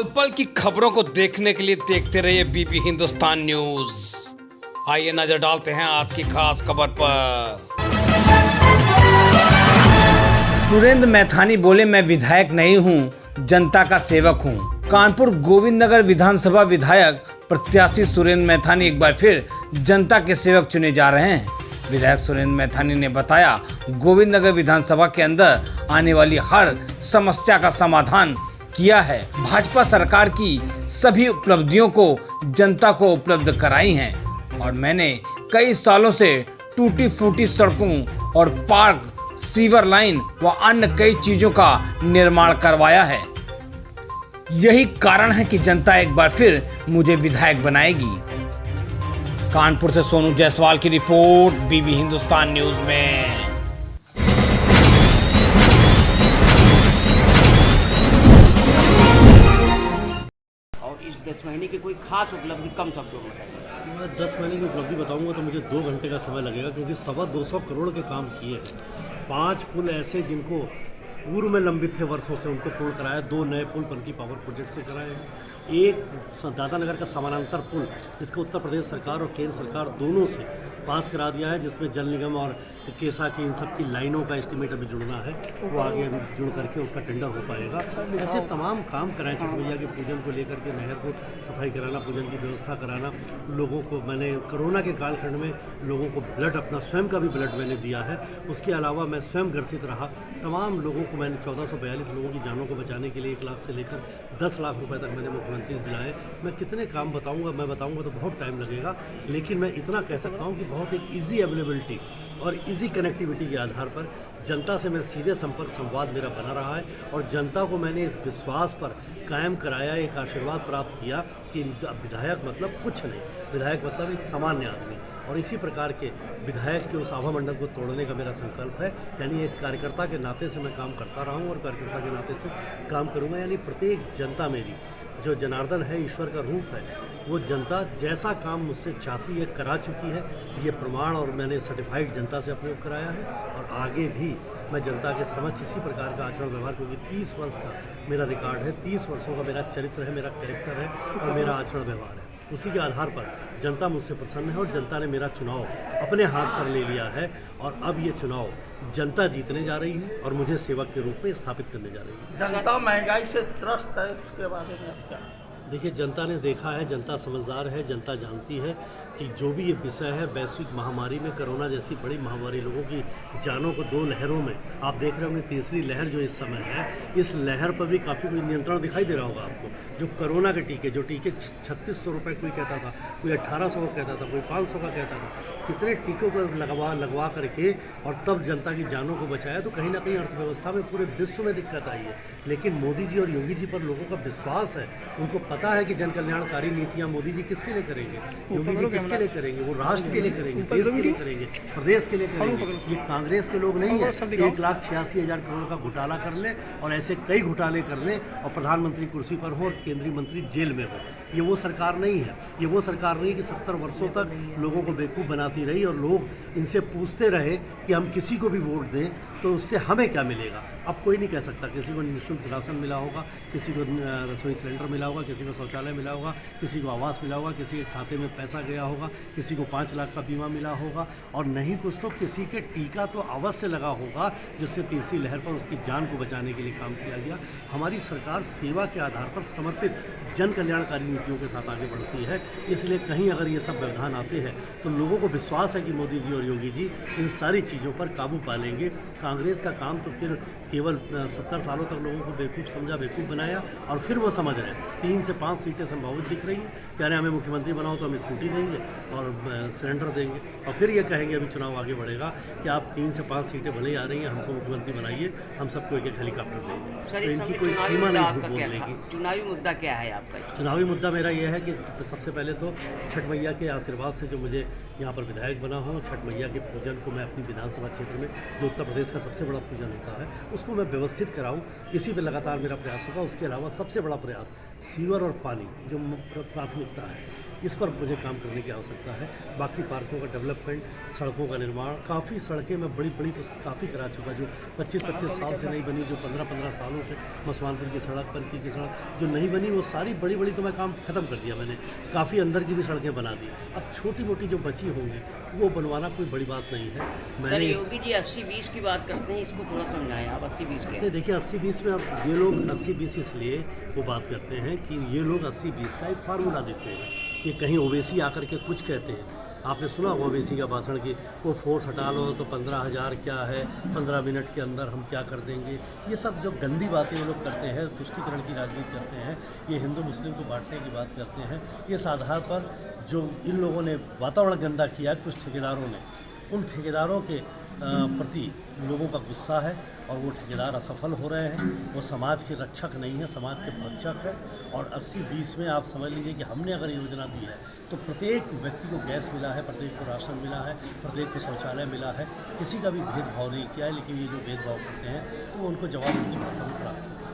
पल पल की खबरों को देखने के लिए देखते रहिए बीबी हिंदुस्तान न्यूज। आइए नजर डालते हैं आज की खास खबर पर। सुरेंद्र मैथानी बोले, मैं विधायक नहीं हूं, जनता का सेवक हूं। कानपुर गोविंद नगर विधानसभा विधायक प्रत्याशी सुरेंद्र मैथानी एक बार फिर जनता के सेवक चुने जा रहे हैं। विधायक सुरेंद्र मैथानी ने बताया, गोविंद नगर विधानसभा के अंदर आने वाली हर समस्या का समाधान किया है। भाजपा सरकार की सभी उपलब्धियों को जनता को उपलब्ध कराई हैं और मैंने कई सालों से टूटी फूटी सड़कों और पार्क, सीवर लाइन व अन्य कई चीजों का निर्माण करवाया है। यही कारण है कि जनता एक बार फिर मुझे विधायक बनाएगी। कानपुर से सोनू जायसवाल की रिपोर्ट, बीबी हिंदुस्तान न्यूज में। और इस 10 महीने की कोई खास उपलब्धि कम शब्दों में बताइए। मैं 10 महीने की उपलब्धि बताऊंगा तो मुझे 2 घंटे का समय लगेगा, क्योंकि 225 करोड़ के काम किए हैं। 5 पुल ऐसे जिनको पूर्व में लंबित थे वर्षों से, उनको पूर्ण कराया। 2 नए पुल पनकी पावर प्रोजेक्ट से कराए हैं। एक दादानगर का समानांतर पुल जिसको उत्तर प्रदेश सरकार और केंद्र सरकार दोनों से पास करा दिया है, जिसमें जल निगम और केसा की इन सब की लाइनों का एस्टीमेट अभी जुड़ना है, वो आगे अभी जुड़ करके उसका टेंडर हो पाएगा। ऐसे तमाम काम कराएं। छठ मैया के पूजन को लेकर के नहर को सफाई कराना, पूजन की व्यवस्था कराना। लोगों को मैंने कोरोना के कालखंड में लोगों को ब्लड, अपना स्वयं का भी ब्लड मैंने दिया है। उसके अलावा मैं स्वयं ग्रसित रहा। तमाम लोगों को मैंने 1442 लोगों की जानों को बचाने के लिए 1 लाख से लेकर 10 लाख रुपए तक मैंने मुख्यमंत्री से दिलाए। मैं कितने काम बताऊँगा, मैं बताऊँगा तो बहुत टाइम लगेगा, लेकिन मैं इतना कह सकता हूँ कि बहुत एक ईजी अवेलेबिलिटी और इजी कनेक्टिविटी के आधार पर जनता से मैं सीधे संपर्क संवाद मेरा बना रहा है और जनता को मैंने इस विश्वास पर कायम कराया, एक आशीर्वाद प्राप्त किया कि विधायक मतलब कुछ नहीं, विधायक मतलब एक सामान्य आदमी। और इसी प्रकार के विधायक के उस आभा मंडल को तोड़ने का मेरा संकल्प है। यानी एक कार्यकर्ता के नाते से मैं काम करता रहा हूँ और कार्यकर्ता के नाते से काम करूँगा। यानी प्रत्येक जनता मेरी, जो जनार्दन है, ईश्वर का रूप है, वो जनता जैसा काम मुझसे चाहती है करा चुकी है। ये प्रमाण और मैंने सर्टिफाइड जनता से अपने को कराया है और आगे भी मैं जनता के समक्ष इसी प्रकार का आचरण व्यवहार, क्योंकि 30 वर्ष का मेरा रिकॉर्ड है, 30 वर्षों का मेरा चरित्र है, मेरा कैरेक्टर है और मेरा आचरण व्यवहार है। उसी के आधार पर जनता मुझसे प्रसन्न है और जनता ने मेरा चुनाव अपने हाथ पर ले लिया है और अब ये चुनाव जनता जीतने जा रही है और मुझे सेवक के रूप में स्थापित करने जा रही है। जनता महंगाई से त्रस्त है, उसके बारे में क्या? देखिए, जनता ने देखा है, जनता समझदार है, जनता जानती है कि जो भी ये विषय है, वैश्विक महामारी में, कोरोना जैसी बड़ी महामारी लोगों की जानों को 2 लहरों में, आप देख रहे होंगे तीसरी लहर जो इस समय है, इस लहर पर भी काफ़ी कोई नियंत्रण दिखाई दे रहा होगा आपको। जो कोरोना के टीके, जो टीके 3600 रुपये कोई कहता था, कोई 1800 का कहता था, कोई 500 का कहता था, कितने टीकों को लगवा करके और तब जनता की जानों को बचाया, तो कहीं ना कहीं अर्थव्यवस्था में पूरे विश्व में दिक्कत आई है। लेकिन मोदी जी और योगी जी पर लोगों का विश्वास है, उनको पता है कि जन कल्याणकारी नीतियाँ मोदी जी किसके लिए करेंगे, योगी जी किसके लिए करेंगे, वो राष्ट्र के लिए करेंगे, देश के लिए करेंगे, प्रदेश के लिए करेंगे। ये कांग्रेस के लोग नहीं है 1,86,000 करोड़ का घोटाला कर ले और ऐसे कई घोटाले कर ले और प्रधानमंत्री कुर्सी पर हो और केंद्रीय मंत्री जेल में हो। ये वो सरकार नहीं है। ये वो सरकार नहीं कि 70 वर्षों तक लोगों को बेवकूफ़ बनाती रही और लोग इनसे पूछते रहे कि हम किसी को भी वोट दें तो उससे हमें क्या मिलेगा। अब कोई नहीं कह सकता। किसी को निःशुल्क राशन मिला होगा, किसी को रसोई सिलेंडर मिला होगा, किसी को शौचालय मिला होगा, किसी को आवास मिला होगा, किसी के खाते में पैसा गया होगा, किसी को 5 लाख का बीमा मिला होगा और नहीं कुछ तो किसी के टीका तो अवश्य लगा होगा, जिससे तीसरी लहर पर उसकी जान को बचाने के लिए काम किया गया। हमारी सरकार सेवा के आधार पर समर्पित जन कल्याणकारी नीतियों के साथ आगे बढ़ती है। इसलिए कहीं अगर ये सब व्यवधान आते हैं तो लोगों को विश्वास है कि मोदी जी और योगी जी इन सारी चीज़ों पर काबू पा लेंगे। कांग्रेस का काम तो फिर केवल 70 सालों तक लोगों को बेवकूफ़ समझा, बेवकूफ़ बनाया और फिर वो समझ रहे हैं 3 से 5 सीटें संभावित दिख रही हैं। कह रहे हैं हमें मुख्यमंत्री बनाओ तो हम स्कूटी देंगे और सिलेंडर देंगे और फिर ये कहेंगे अभी चुनाव आगे बढ़ेगा कि आप 3 से 5 सीटें भले ही आ रही हैं, हमको मुख्यमंत्री बनाइए, हम सबको एक हेलीकॉप्टर देंगे। तो इनकी कोई सीमा नहीं झूठ बोलने की। चुनावी मुद्दा क्या है आपका? चुनावी मुद्दा मेरा यह है कि सबसे पहले तो छठ मैया के आशीर्वाद से जो मुझे यहाँ पर विधायक बना हूँ, छठ मैया के पूजन को मैं अपनी विधानसभा क्षेत्र में, जो उत्तर प्रदेश का सबसे बड़ा पूजन होता है, उसको मैं व्यवस्थित कराऊँ। इसी पे लगातार मेरा प्रयास होगा। उसके अलावा सबसे बड़ा प्रयास सीवर और पानी जो प्राथमिकता है, इस पर मुझे काम करने की आवश्यकता है। बाकी पार्कों का डेवलपमेंट, सड़कों का निर्माण, काफ़ी सड़कें मैं बड़ी बड़ी तो काफ़ी करा चुका, जो 25-25 साल से नहीं बनी, जो 15-15 सालों से मसवानपुर की सड़क, पनकी की सड़क जो नहीं बनी, वो सारी बड़ी बड़ी तो मैं काम ख़त्म कर दिया मैंने। काफ़ी अंदर की भी सड़कें बना दी। अब छोटी मोटी जो बची होंगी वो बनवाना कोई बड़ी बात नहीं है। सर मैंने योगी जी 80-20 की बात करते हैं, इसको थोड़ा समझाएं आप। 80-20 के नहीं, देखिए 80-20 में अब ये लोग 80-20 इसलिए वो बात करते हैं कि ये लोग 80-20 का एक फार्मूला देते हैं कि कहीं ओवैसी आकर के कुछ कहते हैं। आपने सुना होगा ओवैसी का भाषण कि वो फोर्स हटा लो तो 15,000 क्या है, 15 मिनट के अंदर हम क्या कर देंगे। ये सब जो गंदी बातें ये लोग करते हैं, तुष्टीकरण की राजनीति करते हैं, ये हिंदू मुस्लिम को बांटने की बात करते हैं। इस आधार पर जो इन लोगों ने वातावरण गंदा किया है, कुछ ठेकेदारों ने, उन ठेकेदारों के प्रति लोगों का गुस्सा है और वो ठेकेदार असफल हो रहे हैं। वो समाज के रक्षक नहीं है, समाज के भक्षक है। और 80-20 में आप समझ लीजिए कि हमने अगर योजना दी है तो प्रत्येक व्यक्ति को गैस मिला है, प्रत्येक को राशन मिला है, प्रत्येक को शौचालय मिला है, किसी का भी भेदभाव नहीं किया है। लेकिन ये जो भेदभाव करते हैं तो उनको जवाब उनकी भाषा में प्राप्त होगा।